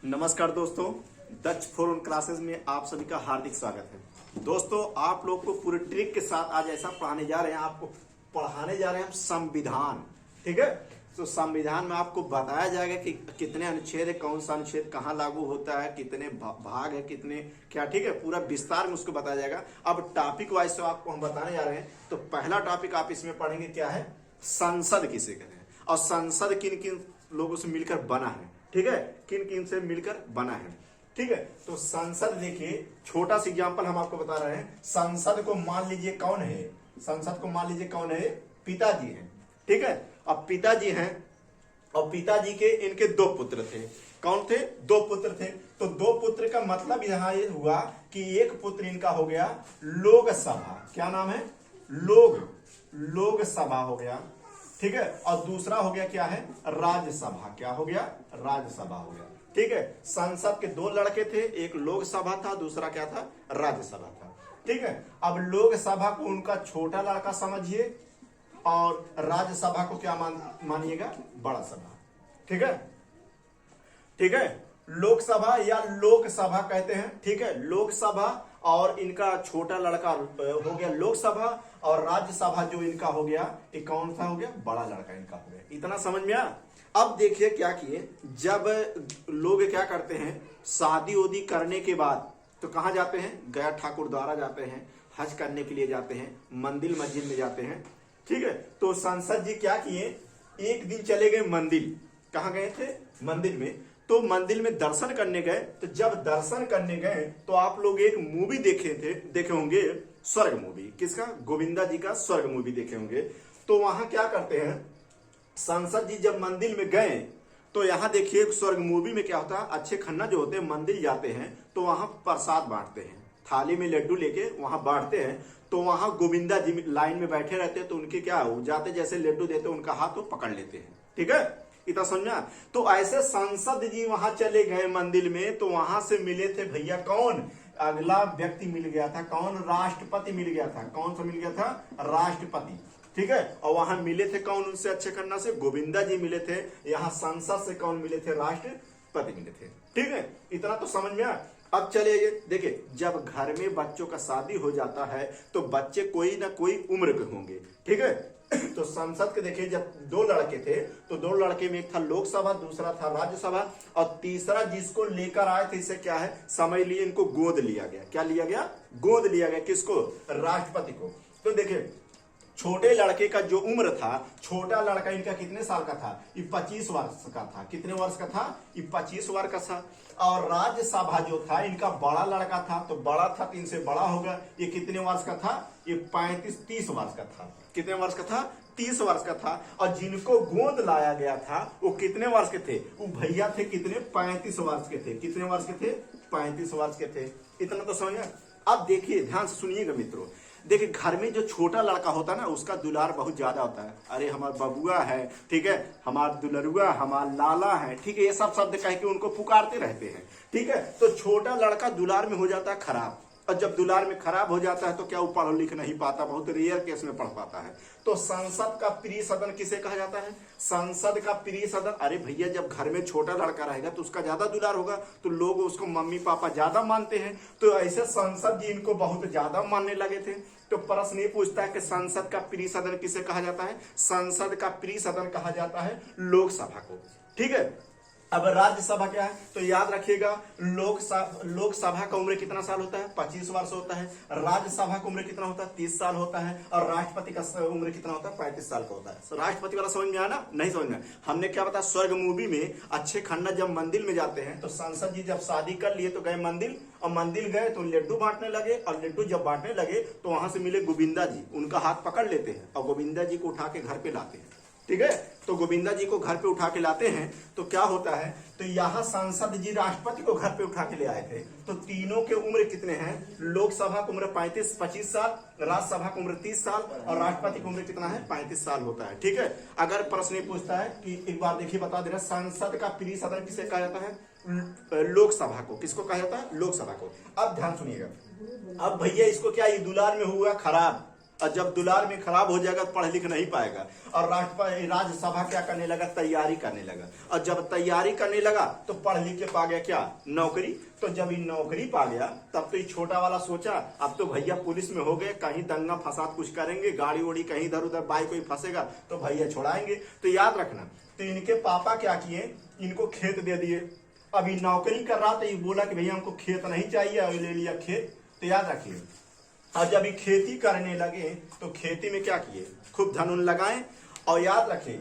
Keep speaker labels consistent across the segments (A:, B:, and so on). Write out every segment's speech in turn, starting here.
A: नमस्कार दोस्तों, दक्ष फोरन क्लासेस में आप सभी का हार्दिक स्वागत है। दोस्तों, आप लोग को पूरे ट्रिक के साथ आज ऐसा पढ़ाने जा रहे हैं, आपको पढ़ाने जा रहे हैं हम संविधान। ठीक है, तो संविधान में आपको बताया जाएगा कि कितने अनुच्छेद है, कौन सा अनुच्छेद कहाँ लागू होता है, कितने भाग है, कितने क्या। ठीक है, पूरा विस्तार में उसको बताया जाएगा। अब टॉपिक वाइज से आपको हम बताने जा रहे हैं। तो पहला टॉपिक आप इसमें पढ़ेंगे क्या है, संसद किसे कहते हैं और संसद किन किन लोगों से मिलकर बना है। ठीक है, किन किन से मिलकर बना है। ठीक है, तो संसद देखिए, छोटा सा एग्जांपल हम आपको बता रहे हैं। संसद को मान लीजिए कौन है, संसद को मान लीजिए कौन है, पिताजी हैं। ठीक है, अब पिताजी हैं और पिताजी के इनके दो पुत्र थे। कौन थे, दो पुत्र थे। तो दो पुत्र का मतलब यहां ये हुआ कि एक पुत्र इनका हो गया लोकसभा, क्या नाम है, लोकसभा हो गया। ठीक है, और दूसरा हो गया क्या है, राज्यसभा। क्या हो गया, राज्यसभा हो गया। ठीक है, संसद के दो लड़के थे, एक लोकसभा था, दूसरा क्या था, राज्यसभा था। ठीक है, अब लोकसभा को उनका छोटा लड़का समझिए और राज्यसभा को क्या मानिएगा, बड़ा सभा। ठीक है, ठीक है, लोकसभा या लोकसभा कहते हैं। ठीक है, लोकसभा और इनका छोटा लड़का हो गया लोकसभा और राज्यसभा जो इनका हो गया, ये कौन सा हो गया, बड़ा लड़का इनका हो गया। इतना समझ में आया। अब देखिए क्या किए, जब लोग क्या करते हैं, शादी उदी करने के बाद तो कहां जाते हैं, गया ठाकुर द्वारा जाते हैं, हज करने के लिए जाते हैं, मंदिर मस्जिद में जाते हैं। ठीक है, तो संसद जी क्या किए, एक दिन चले गए मंदिर। कहां गए थे, मंदिर में। तो मंदिर में दर्शन करने गए। तो जब दर्शन करने गए तो आप लोग एक मूवी देखे होंगे, स्वर्ग मूवी। किसका, गोविंदा जी का स्वर्ग मूवी देखे होंगे। तो वहां क्या करते हैं, संसद जी जब मंदिर में गए तो यहां देखिए स्वर्ग मूवी में क्या होता है, अच्छे खन्ना जो होते हैं मंदिर जाते हैं तो वहां प्रसाद बांटते हैं, थाली में लड्डू लेके वहां बांटते हैं। तो वहां गोविंदा जी लाइन में बैठे रहते हैं, तो उनके क्या हो जाते, जैसे लड्डू देते उनका हाथ वो पकड़ लेते हैं। ठीक है, इतना समझा। तो ऐसे संसद जी वहां चले गए मंदिर में, तो वहां से मिले थे भैया कौन, अगला व्यक्ति मिल गया था, कौन, राष्ट्रपति मिल गया था। कौन सा मिल गया था, राष्ट्रपति। ठीक है, और वहां मिले थे कौन, उनसे अच्छे खन्ना से गोविंदा जी मिले थे। यहाँ संसद से कौन मिले थे, राष्ट्रपति मिले थे। ठीक है, इतना तो समझ में आया। अब चलिए देखिए, जब घर में बच्चों का शादी हो जाता है तो बच्चे कोई ना कोई उम्र के होंगे। ठीक है, तो संसद के देखिए, जब दो लड़के थे तो दो लड़के में एक था लोकसभा, दूसरा था राज्यसभा और तीसरा जिसको लेकर आए थे, इसे क्या है, समझ लिए, इनको गोद लिया गया। क्या लिया गया, गोद लिया गया। किसको, राष्ट्रपति को। तो देखिए, छोटे लड़के का जो उम्र था, छोटा लड़का इनका कितने साल का था, ये 25 वर्ष का था। कितने वर्ष का था, ये 25 वर्ष का था। और राज्यसभा जो था इनका बड़ा लड़का था, तो बड़ा था, 3 से बड़ा होगा। ये कितने वर्ष का था, ये 30 वर्ष का था। कितने वर्ष का था, 30 वर्ष का था। और जिनको गोद लाया गया था वो कितने वर्ष के थे, वो भैया थे कितने, 35 वर्ष के थे। कितने वर्ष के थे, 35 वर्ष के थे। इतना तो समझ में। अब देखिए, ध्यान से सुनिएगा मित्रों। देखिए, घर में जो छोटा लड़का होता है ना, उसका दुलार बहुत ज्यादा होता है। अरे हमारा बबुआ है, ठीक है, हमारा दुलरुआ, हमारा लाला है। ठीक है, ये सब शब्द कह के उनको पुकारते रहते हैं। ठीक है, तो छोटा लड़का दुलार में हो जाता है खराब। और जब दुलार में खराब हो जाता है तो क्या वो पढ़ लिख नहीं पाता, बहुत रेयर केस में पढ़ पाता है। तो संसद का प्रिय सदन किसे कहा जाता है, संसद का प्रिय सदन। अरे भैया, जब घर में छोटा लड़का रहेगा तो उसका ज्यादा दुलार होगा, तो लोग उसको मम्मी पापा ज्यादा मानते हैं। तो ऐसे संसद जी इनको बहुत ज्यादा मानने लगे थे। तो प्रश्न ये पूछता है कि संसद का प्रिय सदन किसे कहा जाता है, संसद का प्रिय सदन कहा जाता है लोकसभा को। ठीक है, अब राज्यसभा क्या है, तो याद रखिएगा, लोकसभा का उम्र कितना साल होता है, 25 वर्ष होता है। राज्यसभा का उम्र कितना होता है, 30 साल होता है। और राष्ट्रपति का उम्र कितना होता है, 35 साल का होता है। तो राष्ट्रपति वाला समझ में आया ना, नहीं समझ में। हमने क्या बताया, स्वर्ग मूवी में अच्छे खन्ना जब मंदिर में जाते हैं तो संसद जी जब शादी कर लिए तो गए मंदिर, और मंदिर गए तो लड्डू बांटने लगे। और लड्डू जब बांटने लगे तो वहां से मिले गोविंदा जी, उनका हाथ पकड़ लेते हैं और गोविंदा जी को उठा के घर पे लाते हैं। ठीक है, तो गोविंदा जी को घर पे उठा के लाते हैं तो क्या होता है, तो यहाँ संसद जी राष्ट्रपति को घर पे उठा के ले आए थे। तो तीनों के उम्र कितने हैं, लोकसभा की उम्र 25 साल, राज्यसभा की उम्र 30 साल और राष्ट्रपति की उम्र कितना है, 35 साल होता है। ठीक है, अगर प्रश्न पूछता है कि एक बार देखिए बता दे रहा, संसद का प्रिय सदन किसे कहा जाता है, लोकसभा को। किसको कहा जाता है, लोकसभा को। अब ध्यान सुनिएगा, अब भैया इसको क्या, ये दुलार में हुआ खराब, और जब दुलार में खराब हो जाएगा तो पढ़ लिख नहीं पाएगा। और राज्यसभा क्या करने लगा, तैयारी करने लगा। और जब तैयारी करने लगा तो पढ़ लिख के पा गया क्या, नौकरी। तो जब ये नौकरी पा गया तब तो ये छोटा वाला सोचा अब तो भैया पुलिस में हो गए, कहीं दंगा फसाद कुछ करेंगे, गाड़ी उड़ी कहीं इधर उधर बाइक कोई फंसेगा तो भैया छुड़ाएंगे। तो याद रखना, तो इनके पापा क्या किए, इनको खेत दे दिए। अभी नौकरी कर रहा तो ये बोला कि भैया हमको खेत नहीं चाहिए, और ले लिया खेत। तो याद रखिए, और जब ये खेती करने लगे तो खेती में क्या किए, खूब धन उन लगाए। और याद रखिए,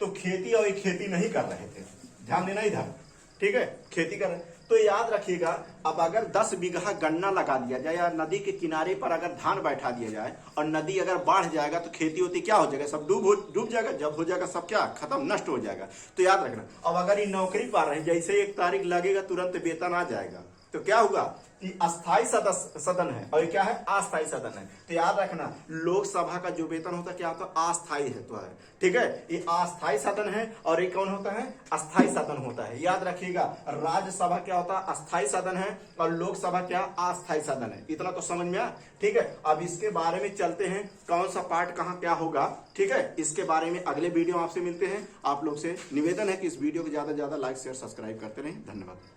A: तो खेती और ये खेती नहीं कर रहे थे, ध्यान देना इधर, ठीक है, खेती कर रहे। तो याद रखिएगा, अब अगर 10 बीघा गन्ना लगा दिया जाए या नदी के किनारे पर अगर धान बैठा दिया जाए और नदी अगर बढ़ जाएगा तो खेती होती क्या हो जाएगा, सब डूब जाएगा। जब हो जाएगा सब क्या खत्म, नष्ट हो जाएगा। तो याद रखना, अब अगर ये नौकरी पा रहे हैं, जैसे 1 तारीख लगेगा तुरंत वेतन आ जाएगा। तो क्या होगा, ये अस्थाई सदन है और ये क्या है, अस्थाई सदन है। तो याद रखना, लोकसभा का जो वेतन होता है क्या होता है, अस्थाई है। तो है, ठीक है, ये अस्थाई सदन है और ये कौन होता है, अस्थाई सदन होता है। याद रखिएगा, राज्यसभा क्या होता है, अस्थाई सदन है, और लोकसभा क्या, अस्थाई सदन है। इतना तो समझ में आया, ठीक है। अब इसके बारे में चलते हैं, कौन सा पार्ट कहाँ क्या होगा, ठीक है। इसके बारे में अगले वीडियो आपसे मिलते हैं। आप लोग से निवेदन है कि इस वीडियो को ज्यादा से ज्यादा लाइक शेयर सब्सक्राइब करते रहें। धन्यवाद।